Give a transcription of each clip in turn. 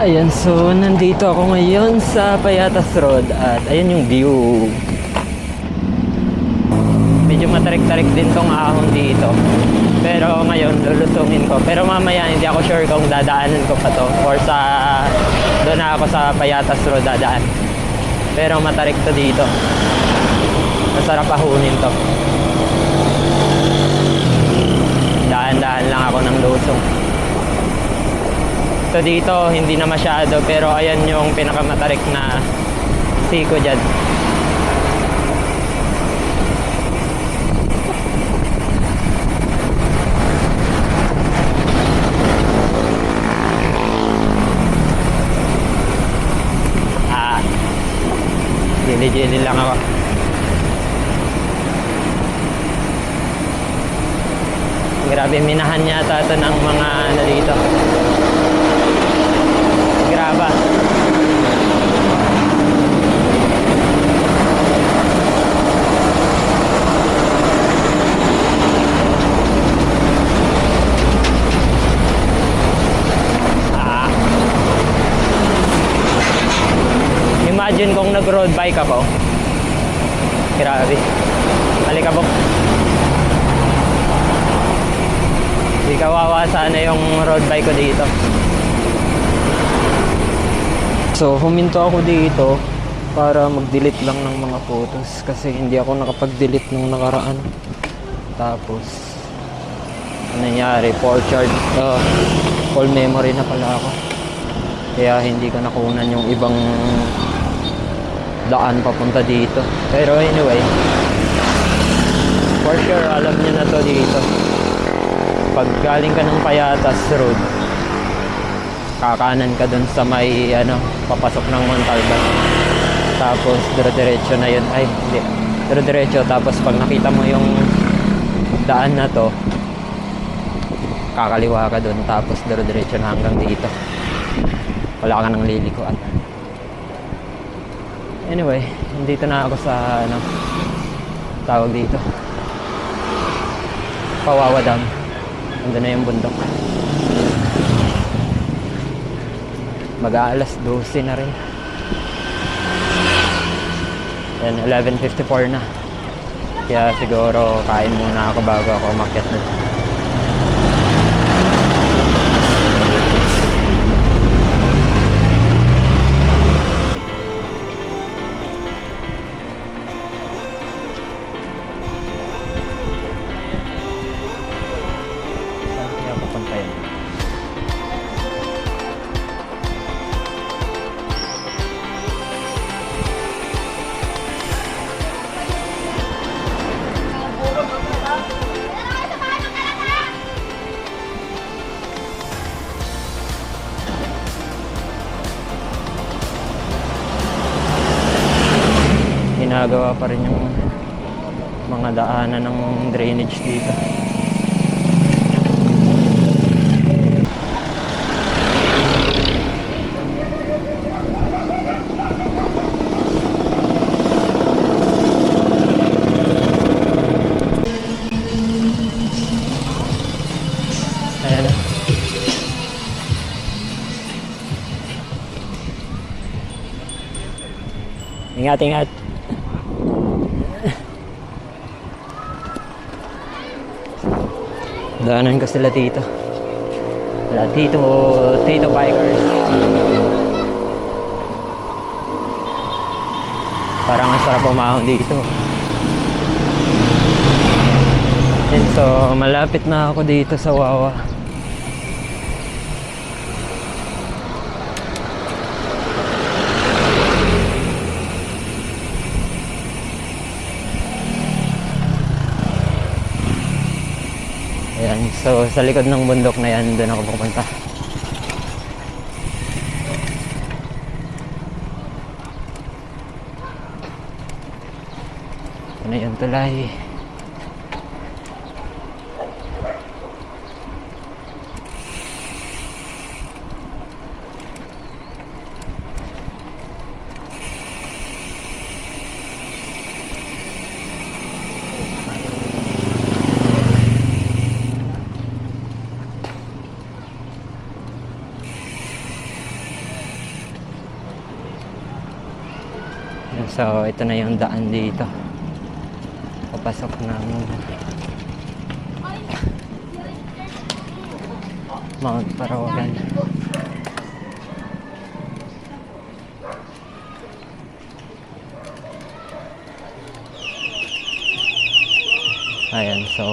Ayan, so nandito ako ngayon sa Payatas Road at ayan yung view. Medyo matarik-tarik din tong ahon dito. Pero ngayon lulusungin ko. Pero mamaya hindi ako sure kung dadaanan ko pa to or sa doon na ako sa Payatas Road dadaan. Pero matarik to dito. Masarap ahunin to. Daan-daan lang ako ng lusong. So dito hindi na masyado pero ayan yung pinakamatarik na siko dyan. Jili-jili lang ako. Grabe, minahan yata ito ng mga ano dito. Graba. Imagine kung nag-road bike ako. Grabe. Alikabok. Di kawawa sana yung road bike ko dito. So, huminto ako dito para mag-delete lang ng mga photos kasi hindi ako nakapag-delete nung nakaraan. Tapos, ano nangyari? Full memory na pala ako. Kaya hindi ko nakunan yung ibang daan papunta dito. Pero anyway, for sure, alam niyo na to dito. Pag galing ka ng Payatas Road, kakanan ka dun sa may papasok ng Montalban, tapos dire-diretso na yun. Ay hindi, dire-diretso, tapos pag nakita mo yung daan na to, kakaliwa ka dun, tapos dire-diretso na hanggang dito. Wala ka nang lilikuan. Anyway, dito na ako sa tawag dito, Pawawa Dam. Andun na yung bundok. Mag-aalas 12 na rin. Yan, 11:54 na. Kaya siguro kain muna ako bago ako umakyat na. Saan kaya papunta yun? Ginagawa pa rin yung mga daanan ng drainage dito. Ayan na. Ingat-ingat. Daanan ko sila dito. Wala, Tito Bikers. Parang ang sarap umahon dito. And so, malapit na ako dito sa Wawa. Ayan, so sa likod ng bundok na yan, doon ako pupunta. Ano yung tulay? So ito na yung daan dito. Papasok ng Mount Parawagan. Ayan, so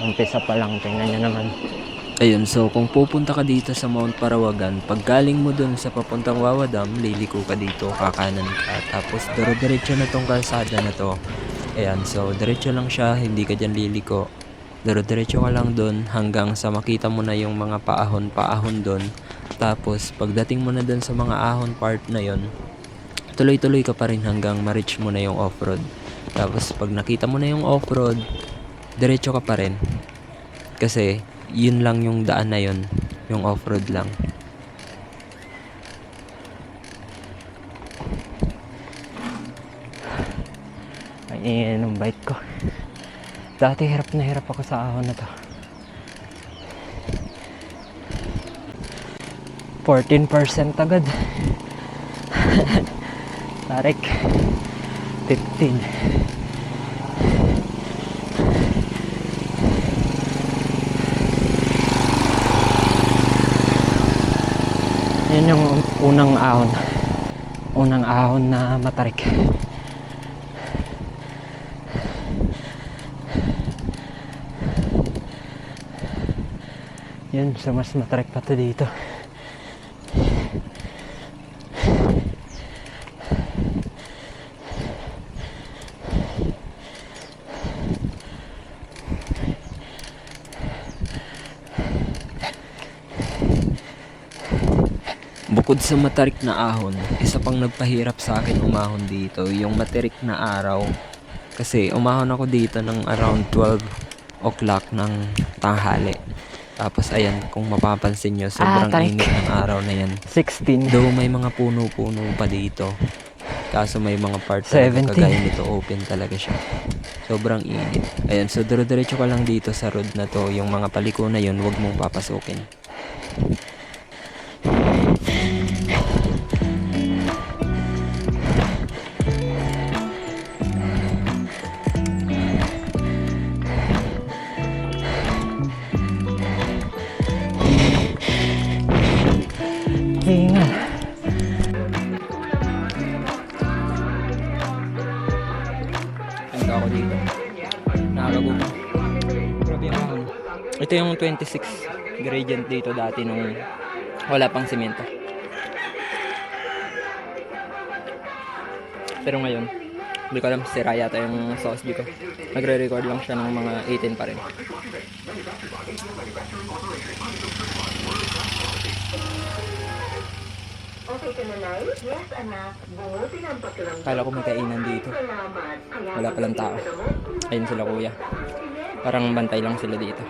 umpisa pa lang, tingnan nyo naman. Ayun, so kung pupunta ka dito sa Mount Parawagan, pag galing mo dun sa papuntang Wawa Dam, liliko ka dito, kakanan ka. Tapos diretso na tong kalsada na to. Ayan, so diretso lang siya, hindi ka dyan liliko. Diretso ka lang dun hanggang sa makita mo na yung mga paahon-paahon dun. Tapos pagdating mo na dun sa mga ahon part na yon, tuloy-tuloy ka pa rin hanggang ma-reach mo na yung off-road. Tapos pag nakita mo na yung off-road, diretso ka pa rin. Kasi yun lang yung daan na yun, yung off-road lang. Ay, yung bike ko. Dati hirap na hirap ako sa ahon na to. 14% agad. Tarik 15. Yan yung unang ahon. Unang ahon na matarik. Yan, so mas matarik pa to dito. Bukod sa matarik na ahon, isa pang nagpahirap sa akin umahon dito, yung matarik na araw. Kasi umahon ako dito ng around 12 o'clock ng tanghali. Tapos ayan, kung mapapansin nyo, sobrang init ng araw na yan. 16. Though may mga puno-puno pa dito. Kaso may mga part na kagaya nito, open talaga siya. Sobrang init. Ayan, so diretso ka lang dito sa road na to. Yung mga paliko na yun, huwag mong papasukin. Hinga. Punta ako dito. Nakakagutom. Grabe yung ahon. Ito yung 26 gradient dito dati nung wala pang simento. Pero ngayon, hindi ko alam, sira yata yung sauce dito. Nagre-record lang siya ng mga 18 pa rin. Kala ko may kainan dito. Wala palang tao. Ayun sila kuya. Parang bantay lang sila dito.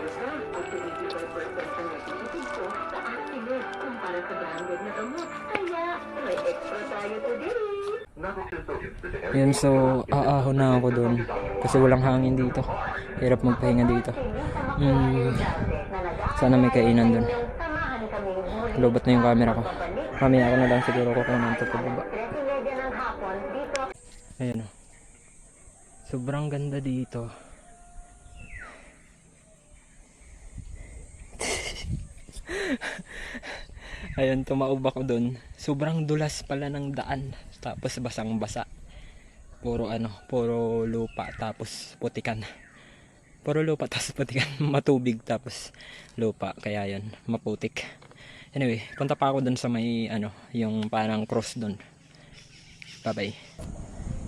Yan, so aahon na ako doon kasi walang hangin dito. Hirap magpahinga dito. Sana may kainan doon. Lobot na yung camera ko. Mamaya ako na lang siguro kukunin ito pababa. Ayan o. Sobrang ganda dito. Ayun, tumaob ako doon. Sobrang dulas pala ng daan. Tapos basang-basa. Puro lupa tapos putikan. Puro lupa tapos putikan. Matubig tapos lupa. Kaya yun, maputik. Anyway, punta pa ako doon sa may yung parang cross doon. Bye-bye.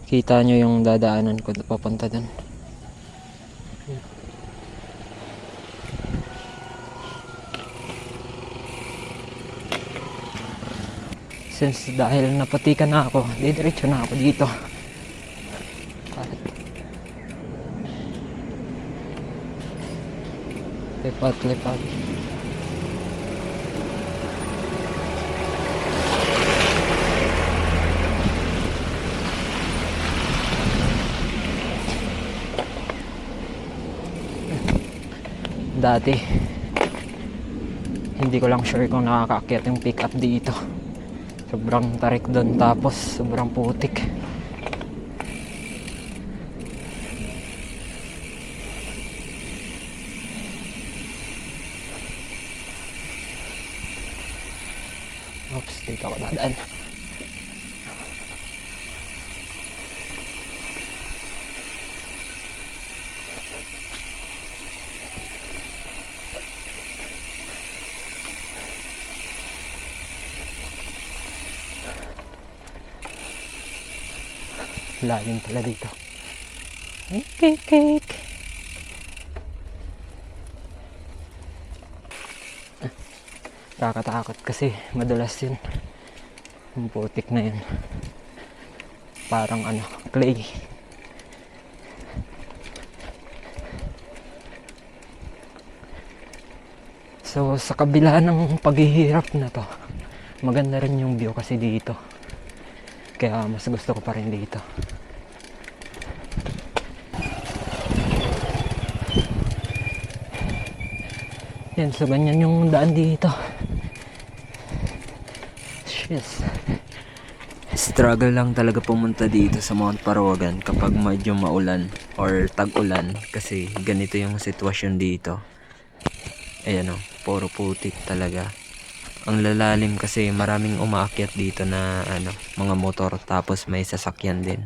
Kita nyo yung dadaanan ko papunta doon. Since dahil napatikan na ako, diretso na ako dito. Lipat. Dati hindi ko lang sure kung nakakaakyat yung pick up dito. Sobrang tarik doon tapos sobrang putik. Oops, dito ako dadaan. Lalim pala dito. Cake. Kakatakot kasi madulas yun. Yung putik na yun. Parang clay. So sa kabila ng paghihirap na to, maganda rin yung view kasi dito. Kaya mas gusto ko pa rin dito. Yan, so ganyan yung daan dito. Yes. Struggle lang talaga pumunta dito sa Mount Parawagan kapag medyo maulan or tag-ulan kasi ganito yung sitwasyon dito. Ayan o, puro putik talaga. Ang lalalim kasi maraming umaakyat dito na mga motor tapos may sasakyan din.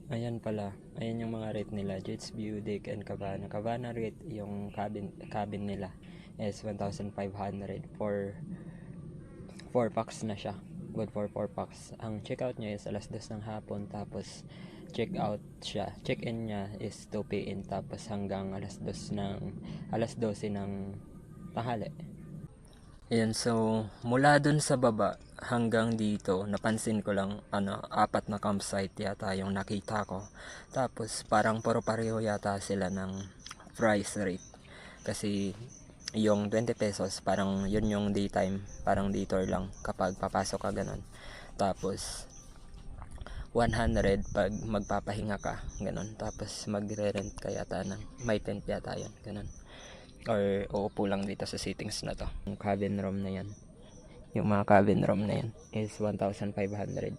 Ayan pala, ayan yung mga rate nila, Jets View, Deck, and Cabana. Cabana rate, yung cabin nila is 1,500 for 4 packs na siya. Good for 4 packs. Ang checkout niya is alas 2 ng hapon, tapos check-in niya is 2 p.m. tapos hanggang alas 12 ng tanghali. Ayan, so mula dun sa baba hanggang dito, napansin ko lang 4 na campsite yata yung nakita ko. Tapos parang pareho yata sila ng price rate. Kasi yung 20 pesos, parang yun yung daytime, parang detour lang kapag papasok ka ganun. Tapos 100 pag magpapahinga ka, ganun. Tapos magre-rent ka yata ng, may tent yata yun, ganun. Or uupo lang dito sa sittings na to. Yung cabin room na yan, yung mga cabin room na yan is 1,500.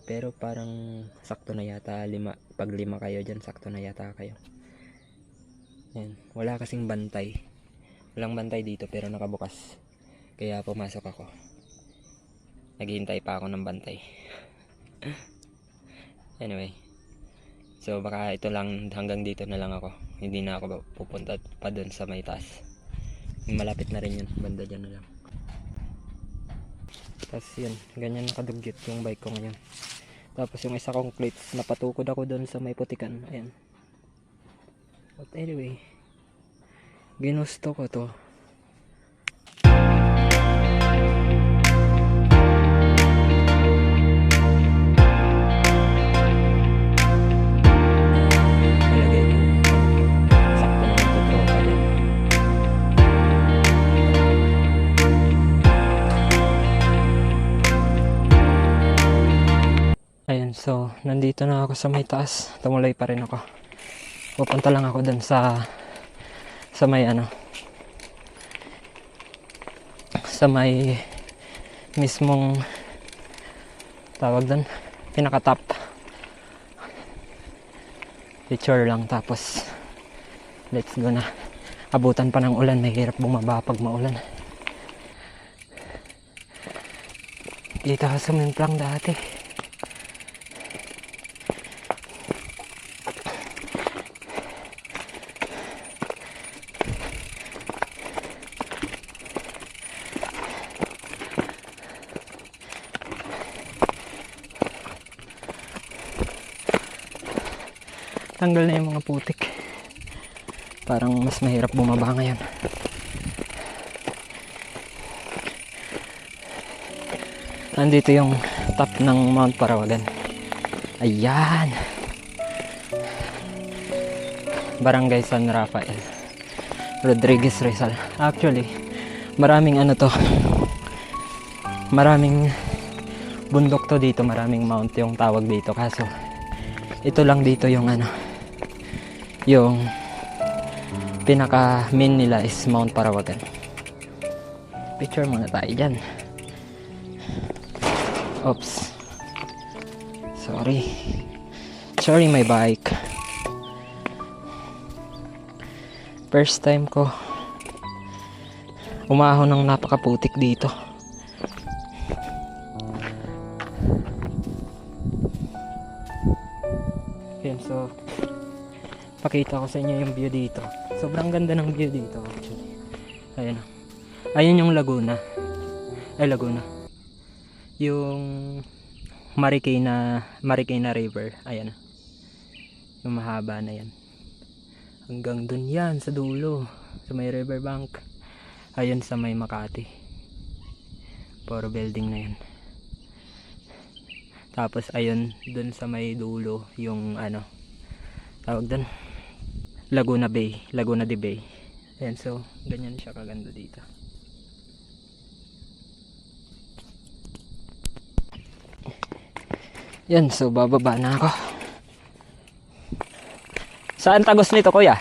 Pero parang sakto na yata, pag 5 kayo dyan, sakto na yata kayo. Yan. Wala kasing bantay. Walang bantay dito pero nakabukas. Kaya pumasok ako. Naghihintay pa ako ng bantay. Anyway. So baka ito lang, hanggang dito na lang ako. Hindi na ako pupunta pa dun sa may taas. Malapit na rin yun, banda dyan na lang. Tapos yun, ganyan nakadugyot yung bike ko ngayon. Tapos yung isa kong plates, napatukod ako doon sa may putikan. Ayan. But anyway, ginusto ko to. Ayan, so nandito na ako sa may taas. Tumuloy pa rin ako. Pupunta lang ako dun sa may sa may mismong tawag dun, pinaka-top. Picture lang, tapos let's go na. Abutan pa ng ulan, mahirap bumaba pag maulan. Dito ako sa Mimplang dati. Tanggal na yung mga putik. Parang mas mahirap bumaba ngayon. Nandito yung top ng Mount Parawagan. Ayan. Barangay San Rafael, Rodriguez, Rizal. Actually, maraming maraming bundok to dito, maraming mount yung tawag dito. Kaso, ito lang dito yung yung pinaka main nila is Mount Parawagan. Picture muna tayo dyan. Oops, sorry my bike. First time ko umahon ng napakaputik dito. Pakita ko sa inyo yung view dito. Sobrang ganda ng view dito actually. Ayan. Ayun yung Laguna. Ay, Laguna. Yung Marikina River. Ayan. Yung mahaba na yan. Hanggang dun yan sa dulo. Sa may riverbank. Ayun sa may Makati. Puro building na yan. Tapos ayun dun sa may dulo yung ano tawag dun Laguna Bay, Laguna de Bay. Ayan, so ganyan siya kaganda dito. Yan, so bababa na ako. Saan tagos nito, kuya?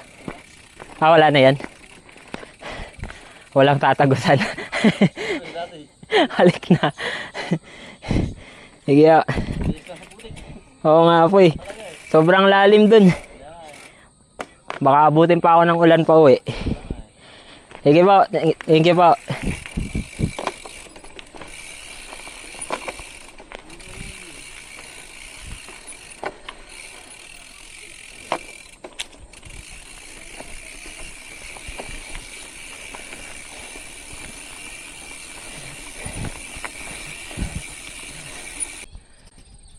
Wala na yan. Walang tatagusan. Halik na. Sige. Oo nga po eh. Sobrang lalim dun. Baka abutin pa ako ng ulan pa uwi. Sige po. Thank you po.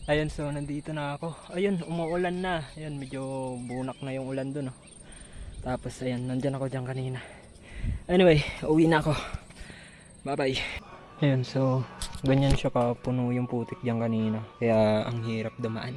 Ayun, so nandito na ako. Ayun, umuulan na. Ayun, medyo bunak na yung ulan dun. Oh. Tapos ayun, nandyan ako dyan kanina. Anyway, uwi na ako. Bye bye. Ayun, so ganyan siya kapuno yung putik dyan kanina. Kaya ang hirap dumaan.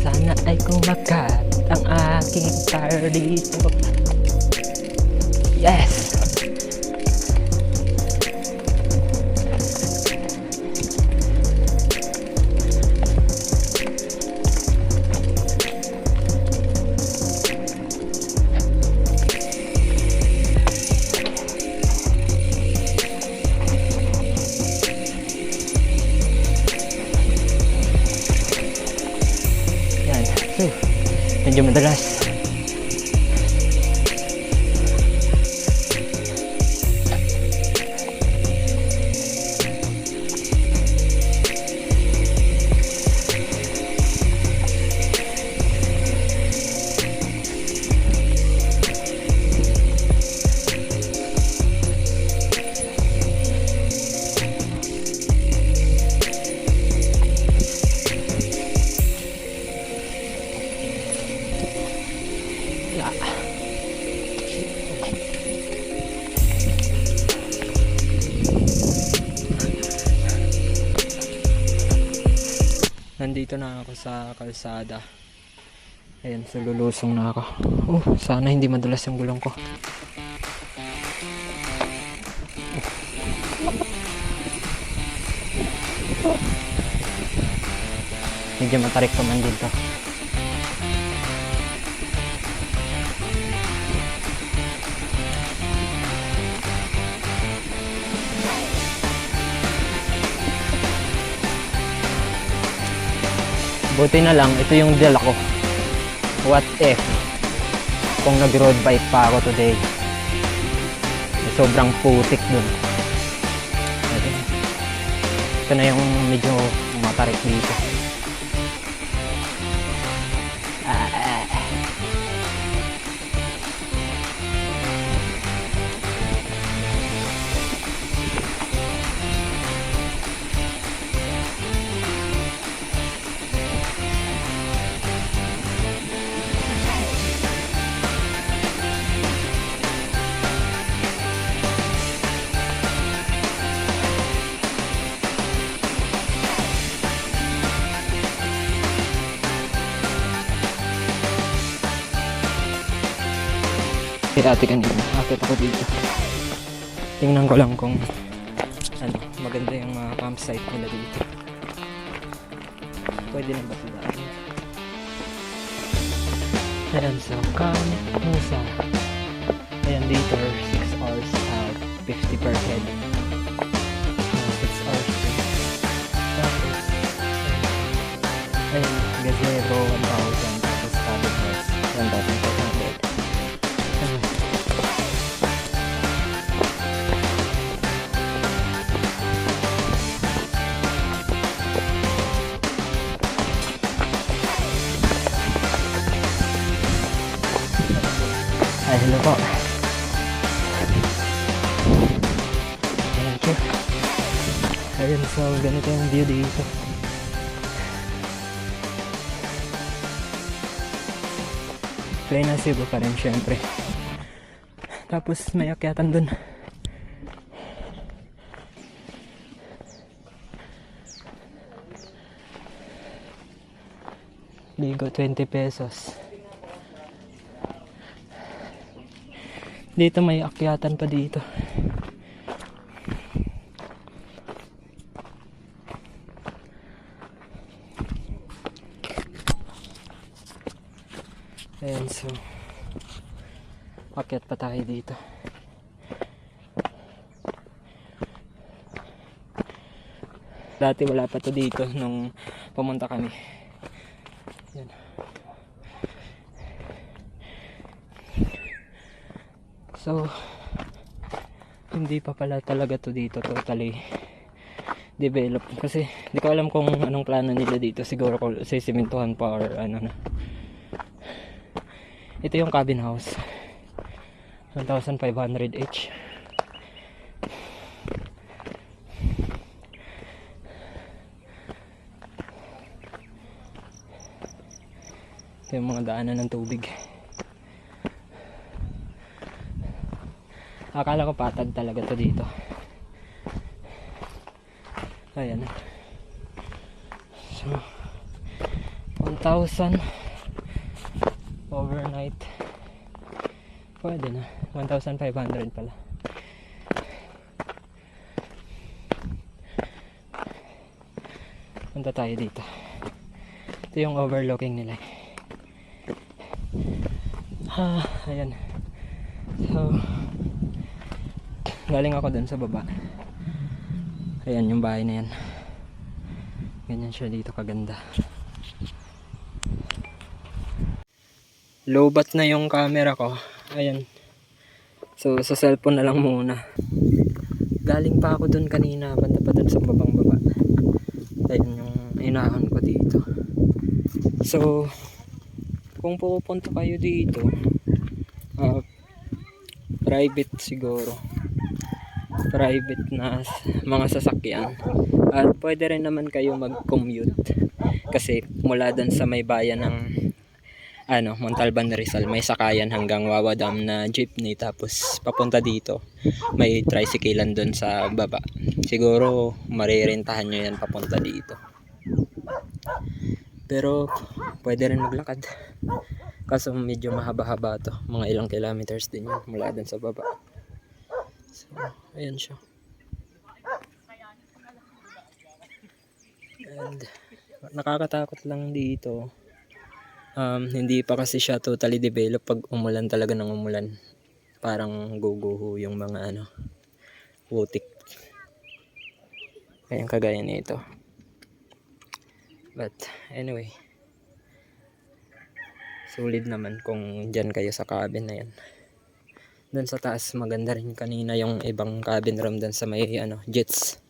Sana ay kumagat ang aking tire dito. Yes! Medyo madalas. Nandito na ako sa kalsada. Ayan, so lulusong na ako. Sana hindi madulas yung gulong ko. Medyo matarik pa man dito. Buti na lang, ito yung dala ko. What if kung nag-road bike pa ako today? Sobrang putik dun. Ito na yung medyo matarik dito. Ate kanina, akit ako dito. Tingnan ko lang kung ano, maganda yung campsite nila dito. Pwede na ba sila? Ayan, so Musa. Ayan, dito 6 hours 50 per head. 6 hours. Tapos, ayan, gazebo 1,000. Tapos cabin house 1,500. Ayan. Ay, hello po. Thank you. Ayun, so ganito yung view dito. Plain na Cebu pa rin syempre. Tapos may akyatan dun. Ligo 20 pesos. Dito may akyatan pa dito. Ayan, so akyat pa tayo dito. Dati wala pa to dito nung pumunta kami. Ayan. So hindi pa pala talaga to dito totally develop kasi di ko alam kung anong plano nila dito. Siguro kung sisimintuhan pa or ano na. Ito yung cabin house 1,500 each. Ito yung mga daanan ng tubig. Akala ko patag talaga to dito. Ayan. So 1,000 overnight. Pwede na. 1,500 pala. Punta tayo dito. Ito yung overlooking nila. Ayan. So galing ako dun sa baba. Ayan yung bahay na yan. Ganyan siya dito kaganda. Lowbat na yung camera ko. Ayan. So sa cellphone na lang muna. Galing pa ako dun kanina. Banda pa dun sa babang baba. Ayan yung inahan ko dito. So kung pupunta kayo dito, private siguro. Private na mga sasakyan. At pwede rin naman kayo mag-commute. Kasi mula dun sa may bayan ng Montalban, Rizal, may sakayan hanggang Wawa Dam na jeepney, tapos papunta dito may tricyclean doon sa baba. Siguro marirentahan nyo yan papunta dito, pero pwede rin maglakad kaso medyo mahaba-haba to, mga ilang kilometers din yun mula doon sa baba. So ayan siya, and nakakatakot lang dito. Hindi pa kasi siya totally developed. Pag umulan talaga ng umulan, parang guguho yung mga putik. Ayan, kagaya nito. But anyway, sulit naman kung dyan kayo sa cabin na yan. Doon sa taas maganda rin kanina yung ibang cabin room doon sa may jets.